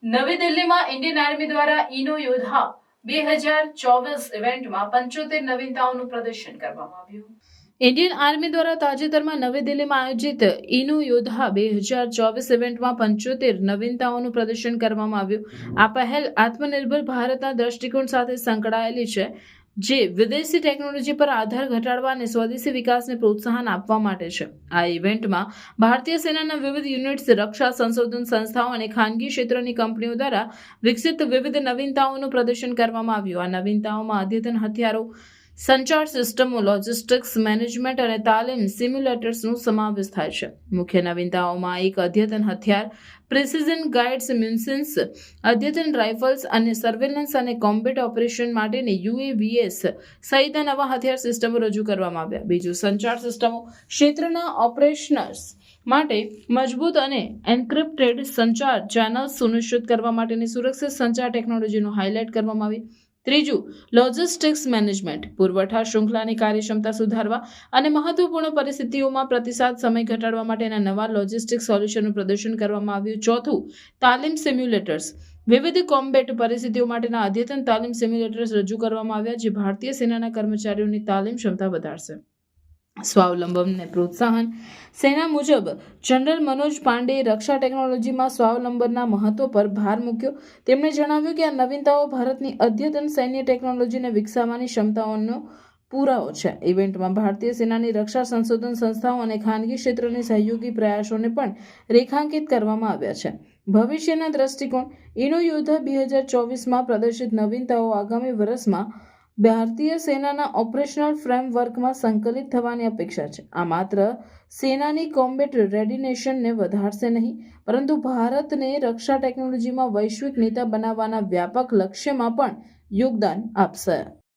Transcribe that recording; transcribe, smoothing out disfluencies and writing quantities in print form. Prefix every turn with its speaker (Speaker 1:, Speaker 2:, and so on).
Speaker 1: નવી દિલ્હીમાં Indian army દ્વારા ઇનો યોદ્ધા 2024 ઇવેન્ટમાં 75 નવીનતાઓનું પ્રદર્શન કરવામાં આવ્યું. ઇન્ડિયન આર્મી દ્વારા તાજેતરમાં નવી દિલ્હીમાં આયોજિત ઇનો યોદ્ધા 2024 ઇવેન્ટમાં 75 નવીનતાઓનું પ્રદર્શન કરવામાં આવ્યું. આ પહેલ આત્મનિર્ભર ભારતના દ્રષ્ટિકોણ સાથે સંકળાયેલી છે, જે વિદેશી ટેકનોલોજી પર આધાર ઘટાડવા અને સ્વદેશી વિકાસને પ્રોત્સાહન આપવા માટે છે. આ ઇવેન્ટમાં ભારતીય સેનાના વિવિધ યુનિટ્સ, રક્ષા સંશોધન સંસ્થાઓ અને ખાનગી ક્ષેત્રની કંપનીઓ દ્વારા વિકસિત વિવિધ નવીનતાઓનું પ્રદર્શન કરવામાં આવ્યું. આ નવીનતાઓમાં અદ્યતન હથિયારો, સંચાર સિસ્ટમો, લોજિસ્ટિક્સ મેનેજમેન્ટ અને તાલીમ સિમ્યુલેટર્સનો સમાવેશ થાય છે. મુખ્ય નવીનતાઓમાં એક અદ્યતન હથિયાર, પ્રિસિઝન ગાઇડ્સ મ્યુનિશન્સ, અદ્યતન રાઇફલ્સ અને સર્વેલન્સ અને કોમ્બેટ ઓપરેશન માટેની UAVs સહિતના નવા હથિયાર સિસ્ટમો રજૂ કરવામાં આવ્યા. બીજું, સંચાર સિસ્ટમો, ક્ષેત્રના ઓપરેશનર્સ માટે મજબૂત અને એન્ક્રિપ્ટેડ સંચાર ચેનલ્સ સુનિશ્ચિત કરવા માટેની સુરક્ષિત સંચાર ટેકનોલોજીનો હાઇલાઇટ કરવામાં આવી. ત્રીજું, લોજિસ્ટિક્સ મેનેજમેન્ટ, પુરવઠા શૃંખલાની કાર્યક્ષમતા સુધારવા અને મહત્વપૂર્ણ પરિસ્થિતિઓમાં પ્રતિસાદ સમય ઘટાડવા માટેના નવા લોજિસ્ટિક્સ સોલ્યુશનનું પ્રદર્શન કરવામાં આવ્યું. ચોથું, તાલીમ સિમ્યુલેટર્સ, વિવિધ કોમ્બેટ પરિસ્થિતિઓ માટેના અદ્યતન તાલીમ સિમ્યુલેટર્સ રજૂ કરવામાં આવ્યા, જે ભારતીય સેનાના કર્મચારીઓની તાલીમ ક્ષમતા વધારશે. સ્વાવલંબનને પ્રોત્સાહન. સેના મુજબ જનરલ મનોજ પાંડેએ રક્ષા ટેકનોલોજીમાં સ્વાવલંબનના મહત્વ પર ભાર મૂક્યો. તેમણે જણાવ્યું કે આ નવીનતાઓ ભારતની અદ્યતન સૈન્ય ટેકનોલોજીને વિકસાવવાની ક્ષમતાઓનો પુરાવો છે. ઇવેન્ટમાં ભારતીય સેનાની રક્ષા સંશોધન સંસ્થાઓ અને ખાનગી ક્ષેત્રની સહયોગી પ્રયાસોને પણ રેખાંકિત કરવામાં આવ્યા છે. ભવિષ્યના દ્રષ્ટિકોણ. ઇનો યોદ્ધા 2024માં પ્રદર્શિત નવીનતાઓ આગામી વર્ષમાં ભારતીય સેનાના ઓપરેશનલ ફ્રેમવર્કમાં સંકલિત થવાની અપેક્ષા છે. આ માત્ર સેનાની કોમ્બેટ રેડિનેશનને વધારશે નહીં, પરંતુ ભારતને રક્ષા ટેકનોલોજીમાં વૈશ્વિક નેતા બનાવવાના વ્યાપક લક્ષ્યમાં પણ યોગદાન આપશે.